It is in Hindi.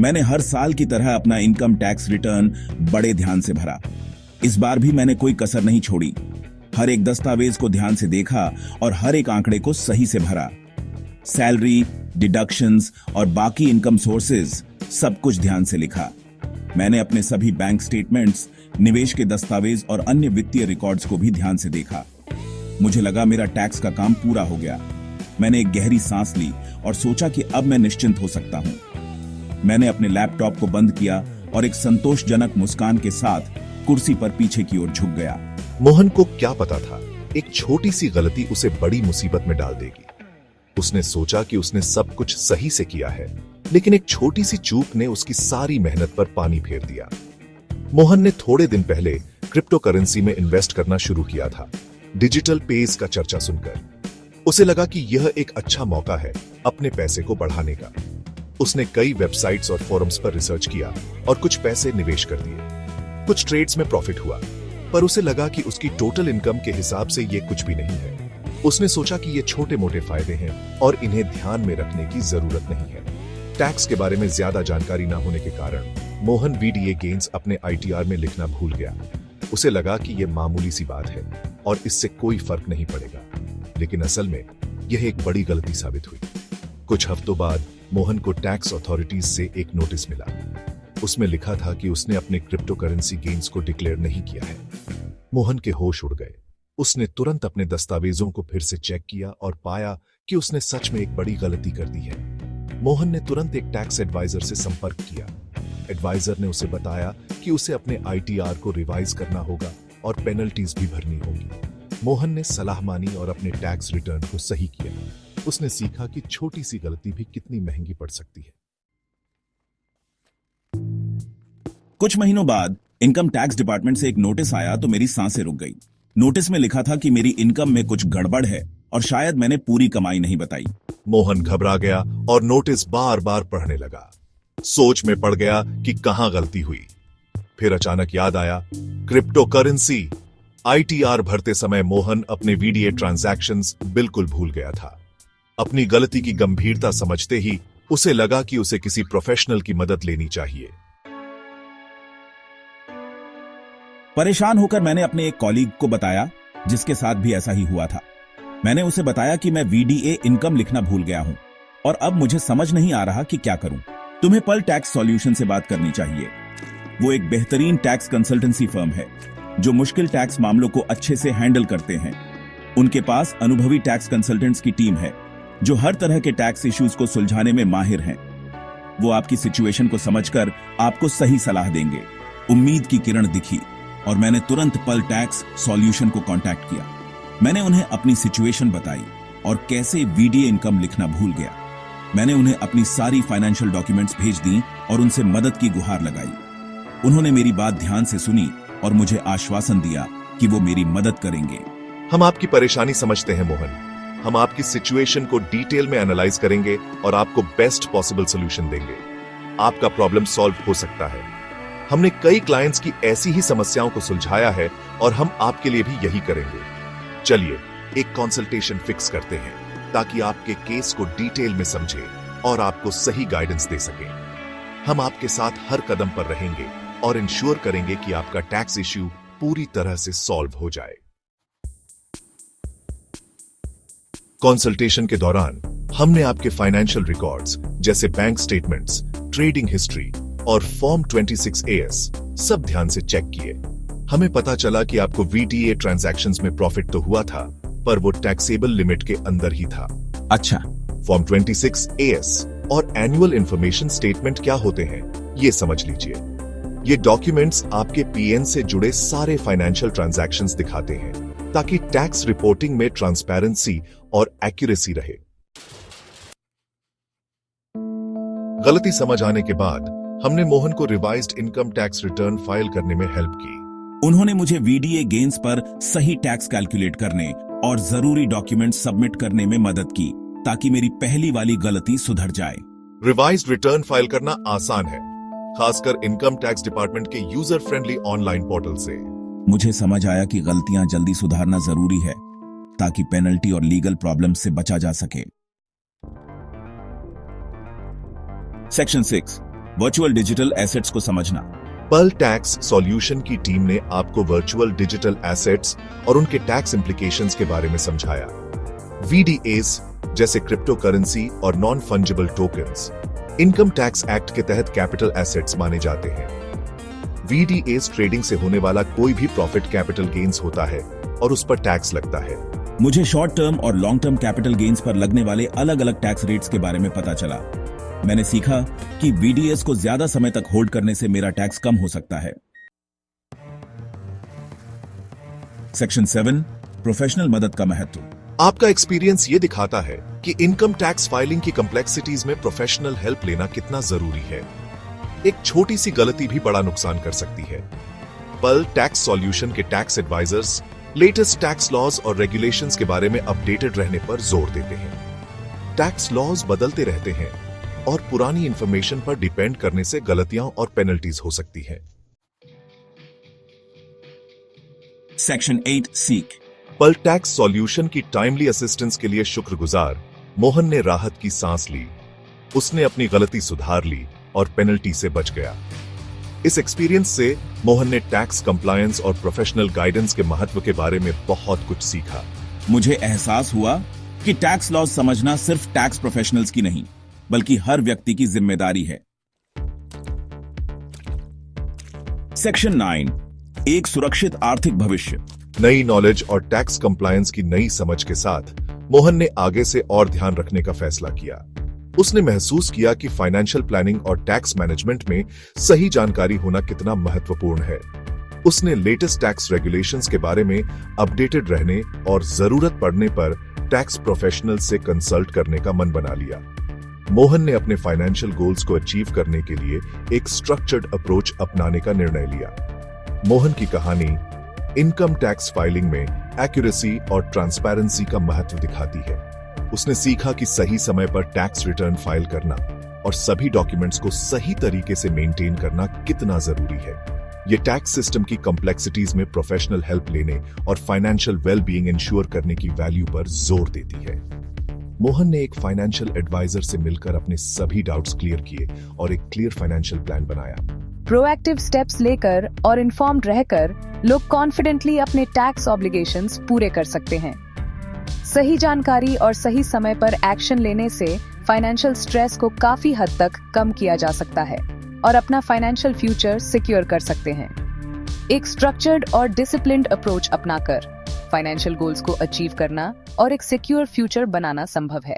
मैंने हर साल की तरह अपना इनकम टैक्स रिटर्न बड़े ध्यान से भरा। इस बार भी मैंने कोई कसर नहीं छोड़ी। हर एक दस्तावेज को ध्यान से देखा और हर एक आंकड़े को सही से भरा। सैलरी, डिडक्शंस और बाकी इनकम सोर्सेज सब कुछ ध्यान से लिखा। मैंने अपने सभी बैंक स्टेटमेंट्स, निवेश के दस्तावेज और अन्य वित्तीय रिकॉर्ड्स को भी ध्यान से देखा। मुझे लगा मेरा टैक्स का काम पूरा हो गया। मैंने एक गहरी सांस ली और सोचा कि अब मैं निश्चिंत हो सकता हूं। मैंने अपने लैपटॉप को बंद किया और एक संतोषजनक मुस्कान के साथ कुर्सी पर पीछे की ओर झुक गया। मोहन को क्या पता था, एक छोटी सी गलती उसे बड़ी मुसीबत में डाल देगी। उसने सोचा कि उसने सब कुछ सही से किया है, लेकिन एक छोटी सी चूक ने उसकी सारी मेहनत पर पानी फेर दिया। मोहन ने थोड़े दिन पहले क्रिप्टो करेंसी में इन्वेस्ट करना शुरू किया था। डिजिटल पेज का चर्चा सुनकर उसे लगा कि यह एक अच्छा मौका है अपने पैसे को बढ़ाने का। उसने कई वेबसाइट्स और फोरम्स पर रिसर्च किया और कुछ पैसे निवेश कर दिए। कुछ ट्रेड्स में प्रॉफिट हुआ, पर उसे लगा कि उसकी टोटल इनकम के हिसाब से यह कुछ भी नहीं है। उसने सोचा कि ये छोटे मोटे फायदे हैं और इन्हें ध्यान में रखने की जरूरत नहीं है। टैक्स के बारे में ज्यादा जानकारी न होने के कारण मोहन वीडीए गेन्स अपने आईटीआर में लिखना भूल गया। उसे लगा कि यह मामूली सी बात है और इससे कोई फर्क नहीं पड़ेगा, लेकिन असल में यह एक बड़ी गलती साबित हुई। कुछ हफ्तों बाद मोहन को टैक्स अथॉरिटीज से एक नोटिस मिला। उसमें लिखा था कि उसने अपने क्रिप्टो करेंसी गेन्स को डिक्लेयर नहीं किया है। मोहन के होश उड़ गए। उसने तुरंत अपने दस्तावेजों को फिर से चेक किया और पाया कि उसने सच में एक बड़ी गलती कर दी है। मोहन ने तुरंत एक टैक्स एडवाइजर से संपर्क किया। एडवाइजर ने उसे बताया कि उसे अपने आईटीआर को रिवाइज करना होगा और पेनल्टीज भी भरनी होगी। मोहन ने सलाह मानी और अपने टैक्स रिटर्न को सही किया। उसने सीखा कि छोटी सी गलती भी कितनी महंगी पड़ सकती है। कुछ महीनों बाद इनकम टैक्स डिपार्टमेंट से एक नोटिस आया तो मेरी सांसें रुक गई। नोटिस में लिखा था कि मेरी इनकम में कुछ गड़बड़ है और शायद मैंने पूरी कमाई नहीं बताई। मोहन घबरा गया और नोटिस बार बार पढ़ने लगा। सोच में पड़ गया कि कहां गलती हुई। फिर अचानक याद आया, क्रिप्टो करेंसी। आईटीआर भरते समय मोहन अपने वीडीए ट्रांजैक्शंस बिल्कुल भूल गया था। अपनी गलती की गंभीरता समझते ही उसे लगा कि उसे किसी प्रोफेशनल की मदद लेनी चाहिए। परेशान होकर मैंने अपने एक कॉलीग को बताया, जिसके साथ भी ऐसा ही हुआ था। मैंने उसे बताया कि मैं वीडीए इनकम लिखना भूल गया हूं और अब मुझे समझ नहीं आ रहा कि क्या करूं। तुम्हें पल टैक्स सॉल्यूशन से बात करनी चाहिए। वो एक बेहतरीन टैक्स कंसल्टेंसी फर्म है जो मुश्किल टैक्स मामलों को अच्छे से हैंडल करते हैं। उनके पास अनुभवी टैक्स कंसल्टेंट्स की टीम है जो हर तरह के टैक्स इश्यूज को सुलझाने में माहिर हैं। वो आपकी सिचुएशन को समझकर आपको सही सलाह देंगे। उम्मीद की किरण दिखी और मैंने तुरंत पल टैक्स सॉल्यूशन को कांटेक्ट किया। मैंने उन्हें अपनी सिचुएशन बताई और कैसे वीडीए इनकम लिखना भूल गया। मैंने उन्हें अपनी सारी फाइनेंशियल डॉक्यूमेंट्स भेज दी और उनसे मदद की गुहार लगाई। उन्होंने मेरी बात ध्यान से सुनी और मुझे आश्वासन दिया कि वो मेरी मदद करेंगे। हम आपकी परेशानी समझते हैं मोहन। हम आपकी सिचुएशन को डिटेल में एनालाइज करेंगे और आपको बेस्ट पॉसिबल सोल्यूशन देंगे। आपका प्रॉब्लम सॉल्व हो सकता है। हमने कई क्लाइंट्स की ऐसी ही समस्याओं को सुलझाया है और हम आपके लिए भी यही करेंगे। चलिए एक कंसल्टेशन फिक्स करते हैं ताकि आपके केस को डिटेल में समझे और आपको सही गाइडेंस दे सके। हम आपके साथ हर कदम पर रहेंगे और इंश्योर करेंगे कि आपका टैक्स इश्यू पूरी तरह से सॉल्व हो जाए। कंसल्टेशन के दौरान हमने आपके फाइनेंशियल रिकॉर्ड्स जैसे बैंक स्टेटमेंट्स, ट्रेडिंग हिस्ट्री और फॉर्म 26AS सब ध्यान से चेक किए। हमें पता चला कि आपको वीडीए ट्रांजैक्शंस में प्रॉफिट तो हुआ था, पर वो टैक्सेबल लिमिट के अंदर ही था। अच्छा, फॉर्म 26AS और एनुअल इंफॉर्मेशन स्टेटमेंट क्या होते हैं, ये समझ लीजिए। ये डॉक्यूमेंट्स आपके पीएन से जुड़े सारे फाइनेंशियल ट्रांजैक्शंस दिखाते हैं ताकि टैक्स रिपोर्टिंग में ट्रांसपेरेंसी और एक्यूरेसी रहे। गलती समझ आने के बाद हमने मोहन को revised income tax return file करने में हेल्प की। उन्होंने मुझे वीडीए गेन्स पर सही टैक्स कैलकुलेट करने और जरूरी डॉक्यूमेंट सबमिट करने में मदद की ताकि मेरी पहली वाली गलती सुधर जाए। रिवाइज्ड रिटर्न फाइल करना आसान है, खासकर इनकम टैक्स डिपार्टमेंट के यूजर फ्रेंडली ऑनलाइन पोर्टल से। मुझे समझ आया कि गलतियां जल्दी सुधारना जरूरी है ताकि पेनल्टी और लीगल प्रॉब्लम से बचा जा सके। सेक्शन 6, वर्चुअल डिजिटल एसेट्स को समझना। पर्ल टैक्स सॉल्यूशन की टीम ने आपको वर्चुअल डिजिटल एसेट्स और उनके टैक्स इम्प्लीकेशंस के बारे में समझाया। VDAs जैसे क्रिप्टो करेंसी और non fungible tokens income tax act के तहत कैपिटल एसेट्स माने जाते हैं। VDAs ट्रेडिंग से होने वाला कोई भी प्रॉफिट कैपिटल गेन्स होता है और उस पर टैक्स लगता है। मुझे शॉर्ट टर्म और लॉन्ग टर्म कैपिटल गेन्स पर लगने वाले अलग अलग टैक्स रेट्स के बारे में पता चला। मैंने सीखा कि VDAs को ज्यादा समय तक होल्ड करने से मेरा टैक्स कम हो सकता है। सेक्शन 7 प्रोफेशनल मदद का महत्व। आपका एक्सपीरियंस ये दिखाता है कि इनकम टैक्स फाइलिंग की कॉम्प्लेक्सिटीज में प्रोफेशनल हेल्प लेना कितना जरूरी है। एक छोटी सी गलती भी बड़ा नुकसान कर सकती है। पर्ल टैक्स सॉल्यूशन के tax advisers latest tax laws और रेगुलेशंस के बारे में अपडेटेड रहने पर जोर देते हैं। टैक्स लॉज बदलते रहते हैं और पुरानी इंफॉर्मेशन पर डिपेंड करने से गलतियां और पेनल्टीज हो सकती हैं। सेक्शन 8 सीख। पर्ल टैक्स सॉल्यूशन की टाइमली असिस्टेंस के लिए शुक्रगुजार मोहन ने राहत की सांस ली। उसने अपनी गलती सुधार ली और पेनल्टी से बच गया। इस एक्सपीरियंस से मोहन ने टैक्स कंप्लायंस और प्रोफेशनल गाइडेंस के महत्व के बारे में बहुत कुछ सीखा। मुझे एहसास हुआ कि टैक्स लॉज समझना सिर्फ टैक्स प्रोफेशनल्स की नहीं, बल्कि हर व्यक्ति की जिम्मेदारी है। सेक्शन 9 एक सुरक्षित आर्थिक भविष्य। नई नॉलेज और टैक्स कंप्लायंस की नई समझ के साथ मोहन ने आगे से और ध्यान रखने का फैसला किया। उसने महसूस किया कि फाइनेंशियल प्लानिंग और टैक्स मैनेजमेंट में सही जानकारी होना कितना महत्वपूर्ण है। उसने लेटेस्ट टैक्स रेगुलेशंस के बारे में अपडेटेड रहने और जरूरत पड़ने पर टैक्स प्रोफेशनल से कंसल्ट करने का मन बना लिया। मोहन ने अपने फाइनेंशियल गोल्स को अचीव करने के लिए एक स्ट्रक्चर्ड अप्रोच अपनाने का निर्णय लिया। मोहन की कहानी इनकम टैक्स फाइलिंग में एक्यूरेसी और ट्रांसपेरेंसी का महत्व दिखाती है। उसने सीखा कि सही समय पर टैक्स रिटर्न फाइल करना और सभी डॉक्यूमेंट्स को सही तरीके से मेंटेन करना कितना जरूरी है। ये टैक्स सिस्टम की कॉम्प्लेक्सिटीज में प्रोफेशनल हेल्प लेने और फाइनेंशियल वेल-बीइंग इंश्योर करने की वैल्यू पर जोर देती है। मोहन ने एक फाइनेंशियल एडवाइजर से मिलकर अपने सभी डाउट्स क्लियर किए और एक क्लियर फाइनेंशियल प्लान बनाया। प्रोएक्टिव स्टेप्स लेकर और इन्फॉर्म्ड रहकर लोग कॉन्फिडेंटली अपने टैक्स ऑब्लिगेशंस पूरे कर सकते हैं। सही जानकारी और सही समय पर एक्शन लेने से फाइनेंशियल स्ट्रेस को काफी हद तक कम किया जा सकता है और अपना फाइनेंशियल फ्यूचर सिक्योर कर सकते हैं। एक स्ट्रक्चर्ड और डिसिप्लिन्ड अप्रोच अपनाकर फाइनेंशियल गोल्स को अचीव करना और एक सिक्योर फ्यूचर बनाना संभव है।